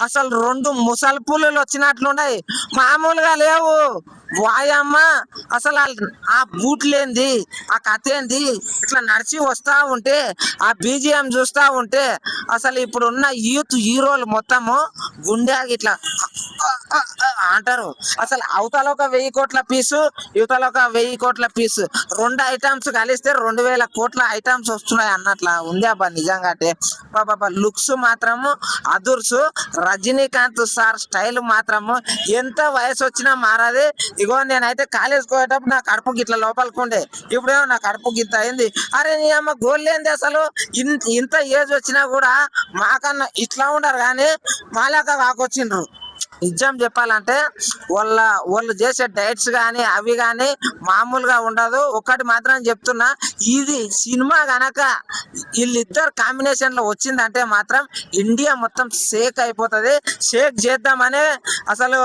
అసలు రెండు ముసలి పులులు వచ్చినట్లున్నాయి, మామూలుగా లేవు. వాయమ్మ, అసలు ఆ బూట్లేంది, ఆ కథ ఏంది, ఇట్లా నడిచి వస్తా ఉంటే ఆ బీజిఎం చూస్తా ఉంటే అసలు ఇప్పుడున్న యూత్ హీరోలు మొత్తము గుండె ఇట్లా అంటారు. అసలు అవతల ఒక 1000 కోట్ల పీసు, యువతల ఒక 1000 కోట్ల పీసు, రెండు ఐటమ్స్ కలిస్తే 2000 కోట్ల ఐటమ్స్ వస్తున్నాయి అన్నట్లా ఉంది అబ్బా. నిజంగా అంటే బాబా లుక్స్ మాత్రము అదుర్సు. రజనీకాంత్ సార్ స్టైల్ మాత్రము ఎంత వయసు వచ్చినా మారది. ఇగో నేనైతే కాలేజ్కి పోయేటప్పుడు నా కడుపు గిట్ల లోపలికి ఇప్పుడేమో నా కడుపు గిత్త అయింది. అరే నీ అమ్మ గోల్లేంది అసలు, ఇంత ఏజ్ వచ్చినా కూడా మాకన్నా ఇట్లా ఉండరు కానీ మాలాక కాకొచ్చిండ్రు. నిజం చెప్పాలంటే వాళ్ళు చేసే డైట్స్ కానీ అవి కానీ మామూలుగా ఉండదు. ఒకటి మాత్రం చెప్తున్నా, ఇది సినిమా గనక వీళ్ళిద్దరు కాంబినేషన్ లో వచ్చిందంటే మాత్రం ఇండియా మొత్తం షేక్ అయిపోతుంది. షేక్ చేద్దామని అసలు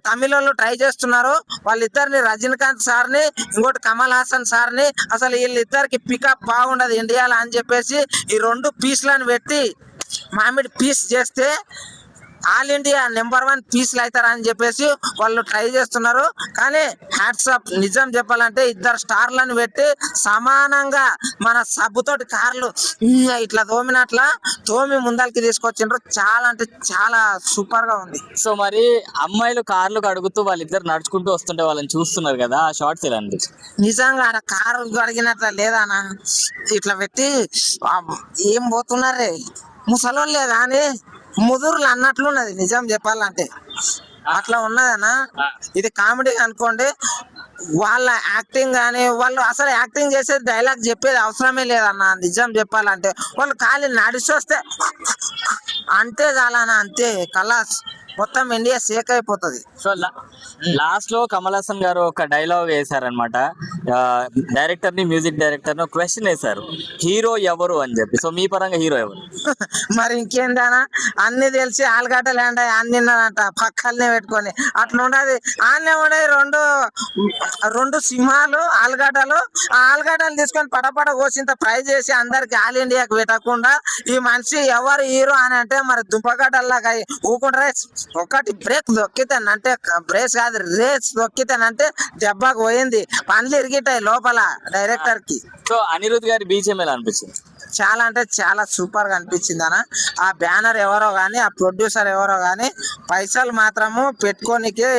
తమిళంలో ట్రై చేస్తున్నారు. వాళ్ళిద్దరిని, రజనీకాంత్ సార్ని, ఇంకోటి కమల్ హాసన్ సార్ని, అసలు వీళ్ళిద్దరికి పికప్ బాగుండదు ఇండియాలో అని చెప్పేసి ఈ రెండు పీస్లను పెట్టి మామిడి పీస్ చేస్తే ఆల్ ఇండియా నెంబర్ 1 పీస్లు అవుతారని చెప్పేసి వాళ్ళు ట్రై చేస్తున్నారు. కానీ హ్యాట్సాప్, నిజం చెప్పాలంటే ఇద్దరు స్టార్లను పెట్టి సమానంగా మన సబ్బుతోటి కార్లు ఇట్లా తోమి ముందరికి తీసుకొచ్చిండ్రు. చాలా అంటే చాలా సూపర్ గా ఉంది. సో మరి అమ్మాయిలు కార్లు కడుగుతూ వాళ్ళిద్దరు నడుచుకుంటూ వస్తుంటే వాళ్ళని చూస్తున్నారు కదా, ఆ షార్ట్స్ ఎలా అనిపించింది? నిజంగా కారు కడిగినట్ల లేదానా, ఇట్లా పెట్టి ఏం పోతున్నారే ముసలోళ్ళే కానీ ముదురులు అన్నట్లున్నది. నిజం చెప్పాలంటే అట్లా ఉన్నదనా. ఇది కామెడీ అనుకోండి. వాళ్ళ యాక్టింగ్ కానీ వాళ్ళు అసలు యాక్టింగ్ చేసే డైలాగ్ చెప్పేది అవసరమే లేదన్న. నిజం చెప్పాలంటే వాళ్ళు ఖాళీ నడిచి వస్తే అంతే చాలనా, అంతే కలాస్, మొత్తం ఇండియా షేక్ అయిపోతుంది. సో లాస్ట్ లో కమల్ హాసన్ గారు ఒక డైలాగ్ వేశారనమాట. డైరెక్టర్ ని, మ్యూజిక్ డైరెక్టర్ ని క్వశ్చన్ వేశారు, హీరో ఎవరు అని చెప్పి. సో మీ పరంగా హీరో ఎవరు? మరి ఇంకేందానా, అన్ని తెలిసి ఆలుగడ్డ ల్యాండ్ అన్నిందంట పక్కనే పెట్టుకొని అట్లా ఉండదు. ఆనే ఉండదు రెండు సింహాలు ఆలుగడ్డలు. ఆ ఆలుగడ్డలు తీసుకొని పడపడ కోసింత ఫ్రై చేసి అందరికి ఆల్ ఇండియాకి పెట్టకుండా ఈ మనిషి ఎవరు హీరో అని అంటే మరి దుంపగడ్డల్లాగా ఊకుంటారే. ఒకటి బ్రేక్ దొక్కితేనంటే, బ్రేక్ కాదు రేస్ దొక్కితేనంటే దెబ్బకు పోయింది, పనులు ఇరిగిటాయి లోపల డైరెక్టర్ కి. సో అనిరుద్ గారి బీజిఎం ఎలా అనిపించింది? చాలా అంటే చాలా సూపర్ గా అనిపించింది అన్న. ఆ బ్యానర్ ఎవరో గానీ, ఆ ప్రొడ్యూసర్ ఎవరో గానీ పైసలు మాత్రము పెట్టుకోనికే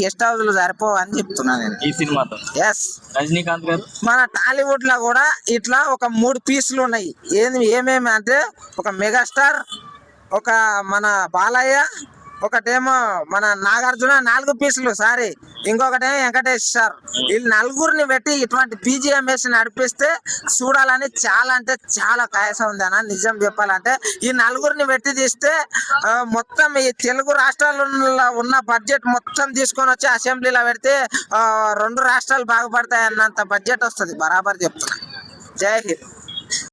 గెస్ట్ హౌస్ సరిపోవు అని చెప్తున్నా నేను ఈ సినిమాతో. ఎస్. రజనీకాంత్ గారు మన టాలీవుడ్ లో కూడా ఇట్లా ఒక 3 పీసులు ఉన్నాయి. ఏమేమి అంటే ఒక మెగాస్టార్, ఒక మన బాలయ్య, ఒకటేమో మన నాగార్జున, 4 పీసులు సారీ, ఇంకొకటేమో వెంకటేష్ సార్. వీళ్ళు నలుగురిని పెట్టి ఇటువంటి బీజిఎంఎస్ నడిపిస్తే చూడాలని చాలా అంటే చాలా కాయసం ఉంది అన్న. నిజం చెప్పాలంటే ఈ నలుగురిని పెట్టి తీస్తే మొత్తం ఈ తెలుగు రాష్ట్రాలలో ఉన్న బడ్జెట్ మొత్తం తీసుకొని వచ్చి అసెంబ్లీలో పెడితే 2 రాష్ట్రాలు బాగుపడతాయి అన్నంత బడ్జెట్ వస్తుంది. బరాబర్ చెప్తున్నా. జై హింద్.